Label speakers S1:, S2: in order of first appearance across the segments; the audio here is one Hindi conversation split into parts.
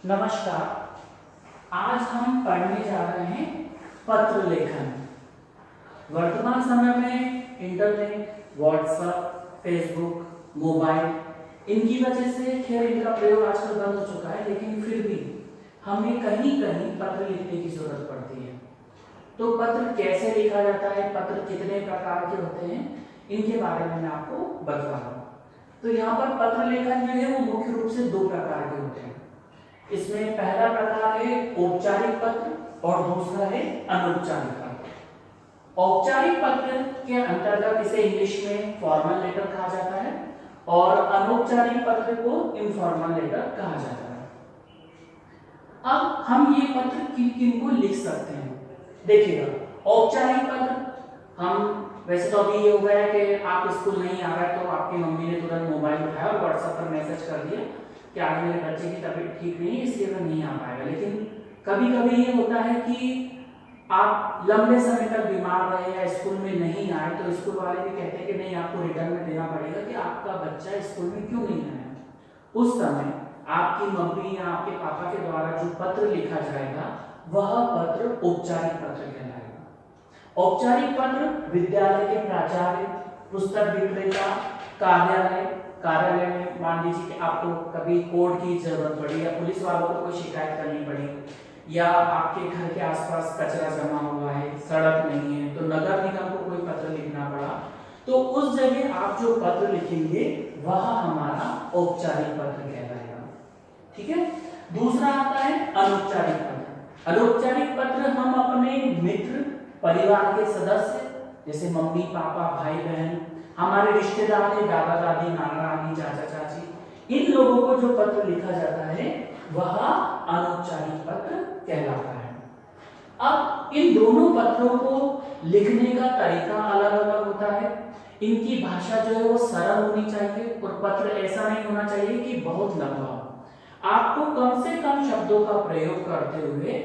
S1: नमस्कार। आज हम पढ़ने जा रहे हैं पत्र लेखन। वर्तमान समय में इंटरनेट, व्हाट्सएप, फेसबुक, मोबाइल इनकी वजह से खैर इनका प्रयोग आजकल बंद हो चुका है, लेकिन फिर भी हमें कहीं कहीं पत्र लिखने की जरूरत पड़ती है। तो पत्र कैसे लिखा जाता है, पत्र कितने प्रकार के होते हैं, इनके बारे में मैं आपको बता रहा हूँ। तो यहाँ पर पत्र लेखन जो है वो मुख्य रूप से दो प्रकार के होते हैं। इसमें पहला प्रकार है औपचारिक पत्र और दूसरा है अनौपचारिक पत्र। औपचारिक पत्र के अंतर्गत इसे इंग्लिश में फॉर्मल लेटर कहा जाता है और अनौपचारिक पत्र को इनफॉर्मल लेटर कहा जाता है। अब हम ये पत्र किन किन को लिख सकते हैं, देखिएगा। औपचारिक पत्र हम वैसे तो अभी ये हो गया है कि आप स्कूल नहीं आ रहे तो आपकी मम्मी ने तुरंत मोबाइल उठाया और व्हाट्सएप पर मैसेज कर दिया कि आज मेरे बच्चे की तबीयत ठीक नहीं है इसलिए वो नहीं आ पाएगा। लेकिन कभी कभी ये होता है कि आप लंबे समय तक बीमार रहे या स्कूल में नहीं आए तो स्कूल वाले भी कहते हैं कि नहीं, आपको रिटर्न में देना पड़ेगा कि आपका बच्चा स्कूल में क्यों नहीं आया। उस समय आपकी मम्मी या आपके पापा के द्वारा जो पत्र लिखा जाएगा वह पत्र औपचारिक पत्र कहलाएगा। औपचारिक पत्र विद्यालय के प्राचार्य, पुस्तक विक्रेता, कार्यालय में मान लीजिए कि आपको कभी कोर्ट की जरूरत पड़ी या पुलिस वालों को कोई शिकायत करनी पड़ी या आपके घर के आसपास कचरा जमा हुआ है, सड़क नहीं है तो नगर निगम को कोई पत्र लिखना पड़ा, तो उस जगह आप जो पत्र लिखेंगे वह हमारा औपचारिक पत्र कहलाएगा। ठीक है। दूसरा आता है अनौपचारिक पत्र। अनौपचारिक पत्र हम अपने मित्र, परिवार के सदस्य जैसे मम्मी पापा, भाई बहन, हमारे रिश्तेदार है, दादा दादी, नाना नानी, चाचा चाची, इन लोगों को जो पत्र लिखा जाता है वह अनौपचारिक पत्र कहलाता है। अब इन दोनों पत्रों को लिखने का तरीका अलग अलग होता है। इनकी भाषा जो है वो सरल होनी चाहिए और पत्र ऐसा नहीं होना चाहिए कि बहुत लंबा हो। आपको कम से कम शब्दों का प्रयोग करते हुए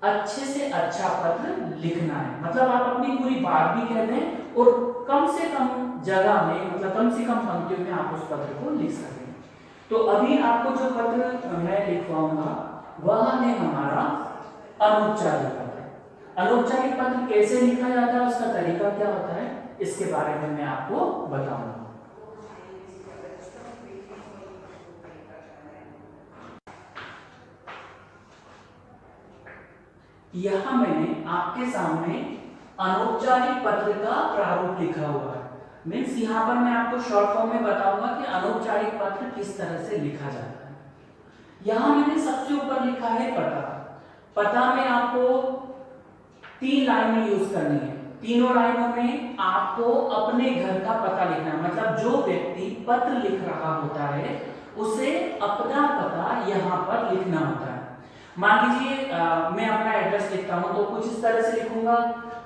S1: अच्छे से अच्छा पत्र लिखना है। मतलब आप अपनी पूरी बात भी कह दें और कम से कम जगह में, मतलब कम से कम पंक्तियों में आप उस पत्र को लिख सकें। तो अभी आपको जो पत्र मैं लिखवाऊंगा वह है हमारा अनौपचारिक पत्र। अनौपचारिक पत्र कैसे लिखा जाता है, उसका तरीका क्या होता है, इसके बारे में मैं आपको बताऊंगा। यहां मैंने आपके सामने अनौपचारिक पत्र का प्रारूप लिखा हुआ है। मीन्स यहाँ पर मैं आपको शॉर्ट फॉर्म में बताऊंगा कि अनौपचारिक पत्र किस तरह से लिखा जाता है। यहाँ मैंने सबसे ऊपर लिखा है पता। पता में आपको 3 लाइनें यूज करनी है। तीनों लाइनों में आपको अपने घर का पता लिखना है। मतलब जो व्यक्ति पत्र लिख रहा होता है उसे अपना पता यहाँ पर लिखना होता है। मान लीजिए मैं अपना एड्रेस लिखता हूँ तो कुछ इस तरह से लिखूंगा,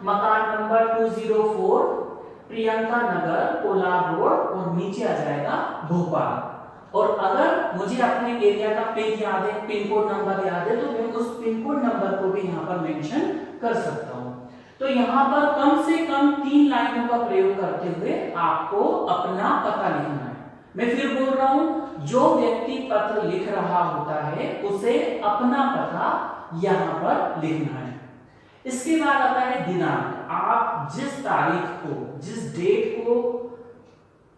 S1: मकान नंबर 204, प्रियंका नगर, कोलार रोड, और नीचे आ जाएगा भोपाल। और अगर मुझे अपने एरिया का पिन याद है, पिन कोड नंबर याद है, तो मैं उस पिन कोड नंबर को भी यहाँ पर मेंशन कर सकता हूँ। तो यहाँ पर कम से कम 3 लाइनों का प्रयोग करते हुए आपको अपना पता लिखना है। मैं फिर बोल रहा हूँ, जो व्यक्ति पत्र लिख रहा होता है उसे अपना पता यहाँ पर लिखना है। इसके बाद आता है दिनांक। आप जिस तारीख को, जिस डेट को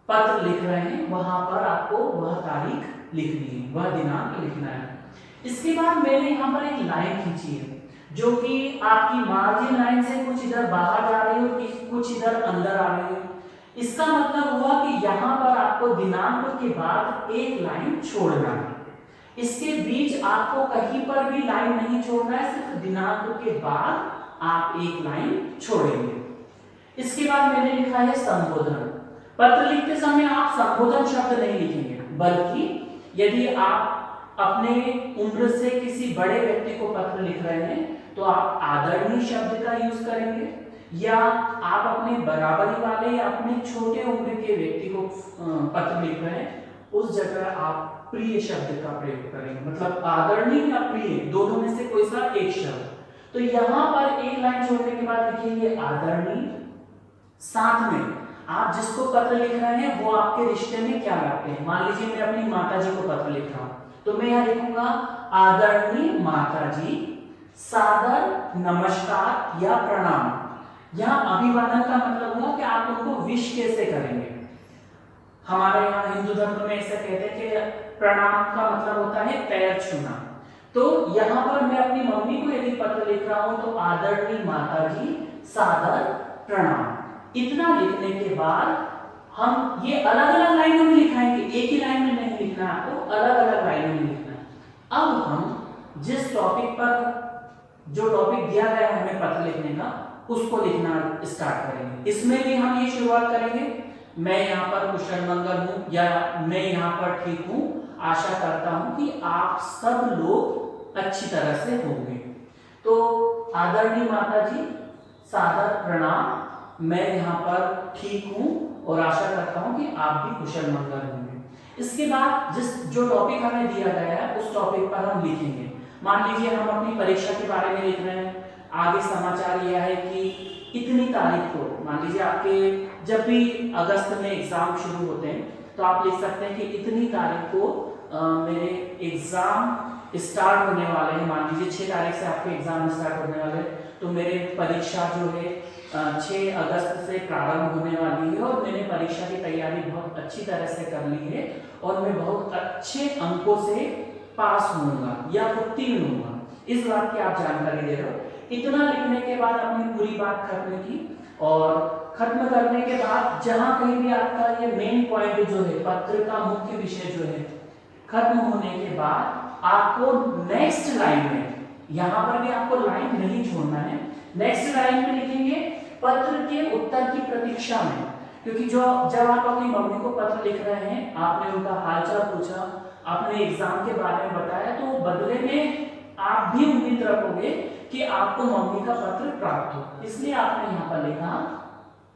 S1: पत्र लिख रहे हैं वहां पर आपको वह तारीख लिखनी है, वह दिनांक लिखना है। इसके बाद मैंने यहाँ पर एक लाइन खींची है जो कि आपकी मार्जिन लाइन से कुछ इधर बाहर जा रही है और कुछ इधर अंदर आ रही है। इसका मतलब हुआ कि यहाँ पर आपको दिनांक के बाद एक लाइन छोड़ना है। इसके बीच आपको कहीं पर भी लाइन नहीं छोड़ना है, सिर्फ दिनांक के बाद आप एक लाइन छोड़ेंगे। इसके बाद मैंने लिखा है संबोधन। पत्र लिखते समय आप संबोधन शब्द नहीं लिखेंगे, बल्कि यदि आप अपने उम्र से किसी बड़े व्यक्ति को पत्र लिख रहे हैं तो आप आदरणीय शब्द का यूज करेंगे, या आप अपने बराबरी वाले या अपने छोटे उम्र के व्यक्ति को पत्र लिख रहे हैं उस जगह आप प्रिय शब्द का प्रयोग करेंगे। मतलब आदरणीय या प्रिय दोनों में से कोई सा एक शब्द। तो यहाँ पर एक लाइन छोड़ने के बाद लिखिए आदरणीय। साथ में आप जिसको पत्र लिख रहे हैं वो आपके रिश्ते में क्या लगते हैं। मान लीजिए मैं अपनी माता जी को पत्र लिख रहा हूँ तो मैं यहाँ लिखूंगा आदरणीय माता जी, सादर नमस्कार या प्रणाम। यहाँ अभिवादन का मतलब हुआ कि आप उनको विश कैसे करेंगे। हमारे यहाँ हिंदू धर्म में ऐसा कहते हैं कि प्रणाम का मतलब होता है पैर छूना। तो यहाँ पर मैं अपनी मम्मी को यदि पत्र लिख रहा हूं तो आदरणीय माता जी, सादर प्रणाम। इतना लिखने के बाद हम ये अलग अलग लाइनों में लिखाएंगे, एक ही लाइन में नहीं लिखना, आपको अलग अलग लाइनों में लिखना है। अब हम जिस टॉपिक पर, जो टॉपिक दिया गया है हमें पत्र लिखने का, उसको लिखना स्टार्ट करेंगे। इसमें भी हम ये शुरुआत करेंगे, मैं यहाँ पर कुशल मंगल हूँ या मैं यहाँ पर ठीक हूँ, आशा करता हूँ कि आप सब लोग अच्छी तरह से होंगे। तो आदरणीय माता जी, सादर प्रणाम, मैं यहाँ पर ठीक हूँ और आशा करता हूँ कि आप भी कुशल मंगल होंगे। इसके बाद जो टॉपिक हमें दिया गया है उस टॉपिक पर हम लिखेंगे। मान लीजिए हम अपनी परीक्षा के बारे में लिख रहे हैं, आगे समाचार यह है कि इतनी तारीख को, मान लीजिए आपके जब भी अगस्त में एग्जाम शुरू होते हैं तो आप लिख सकते हैं कि इतनी तारीख को मेरे एग्जाम स्टार्ट होने वाले हैं। मान लीजिए 6 तारीख से आपके एग्जाम स्टार्ट होने वाले हैं, तो मेरे परीक्षा जो है 6 अगस्त से प्रारंभ होने वाली है और मैंने परीक्षा की तैयारी बहुत अच्छी तरह से कर ली है और मैं बहुत अच्छे अंकों से पास होऊंगा या उत्तीर्ण होऊंगा, इस बात की आप जानकारी दे रहे हो। इतना लिखने के बाद अपनी पूरी बात खत्म की और खत्म करने के बाद जहां कहीं भी आपका ये मेन पॉइंट जो है, पत्र का मुख्य विषय जो है, खत्म होने के बाद आपको नेक्स्ट लाइन में, यहां पर भी आपको लाइन नहीं छोड़ना है, नेक्स्ट लाइन में लिखेंगे पत्र के उत्तर की प्रतीक्षा में। क्योंकि जब आप अपनी मम्मी को पत्र लिख रहे हैं, आपने उनका हालचाल पूछा, आपने एग्जाम के बारे में बताया, तो बदले में आप भी उम्मीद रखोगे कि आपको मम्मी का पत्र प्राप्त हो, इसलिए आपने यहाँ पर लिखा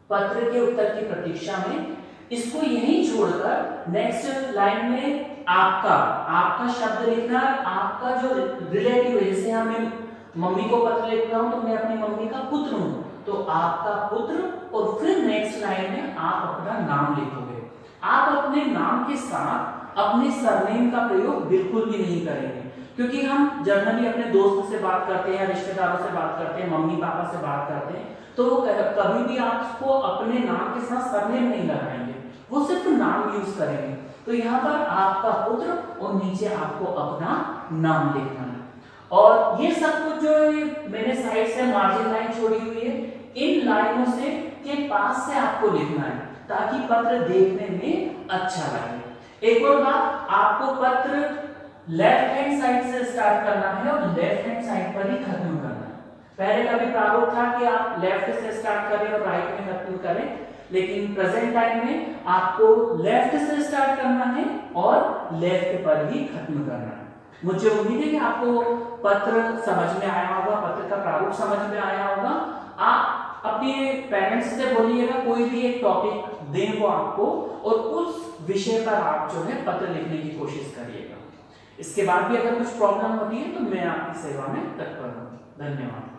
S1: पत्र के उत्तर की प्रतीक्षा में। इसको यही छोड़कर नेक्स्ट लाइन में आपका शब्द लिखना, आपका जो रिलेटिव है, जैसे हम मम्मी को पत्र लिख रहा हूं तो मैं अपनी मम्मी का पुत्र हूं, तो आपका पुत्र, और फिर नेक्स्ट लाइन में आप अपना नाम लिखोगे। आप अपने नाम के साथ अपने सरनेम का प्रयोग बिल्कुल भी नहीं करेंगे, क्योंकि हम जनरली अपने दोस्त से बात करते हैं, रिश्तेदारों से बात करते हैं, मम्मी पापा से बात करते हैं, तो कभी भी आपको अपने नाम के साथ सरनेम नहीं लगाएंगे, वो सिर्फ नाम यूज करेंगे। तो यहाँ पर आपका पुत्र और नीचे आपको अपना नाम लिखना है। और ये सब कुछ जो मैंने साइड से मार्जिन लाइन छोड़ी हुई है, इन लाइनों से के पास से आपको लिखना है ताकि पत्र देखने में अच्छा लगे। एक और बात, आपको पत्र लेफ्ट हैंड साइड से स्टार्ट करना है और लेफ्ट हैंड साइड पर ही खत्म करना है। पहले कभी प्रारूप था कि आप लेफ्ट से स्टार्ट करें और राइट में खत्म करें, लेकिन प्रेजेंट टाइम में आपको लेफ्ट से स्टार्ट करना है और लेफ्ट पर ही खत्म करना है। मुझे उम्मीद है कि आपको पत्र समझ में आया होगा, पत्र का प्रारूप समझ में आया होगा। आप अपने पेरेंट्स से बोलिएगा कोई भी एक टॉपिक दें वो आपको, और उस विषय पर आप जो है पत्र लिखने की कोशिश करिएगा। इसके बाद भी अगर कुछ प्रॉब्लम होती है तो मैं आपकी सेवा में तत्पर हूँ। धन्यवाद।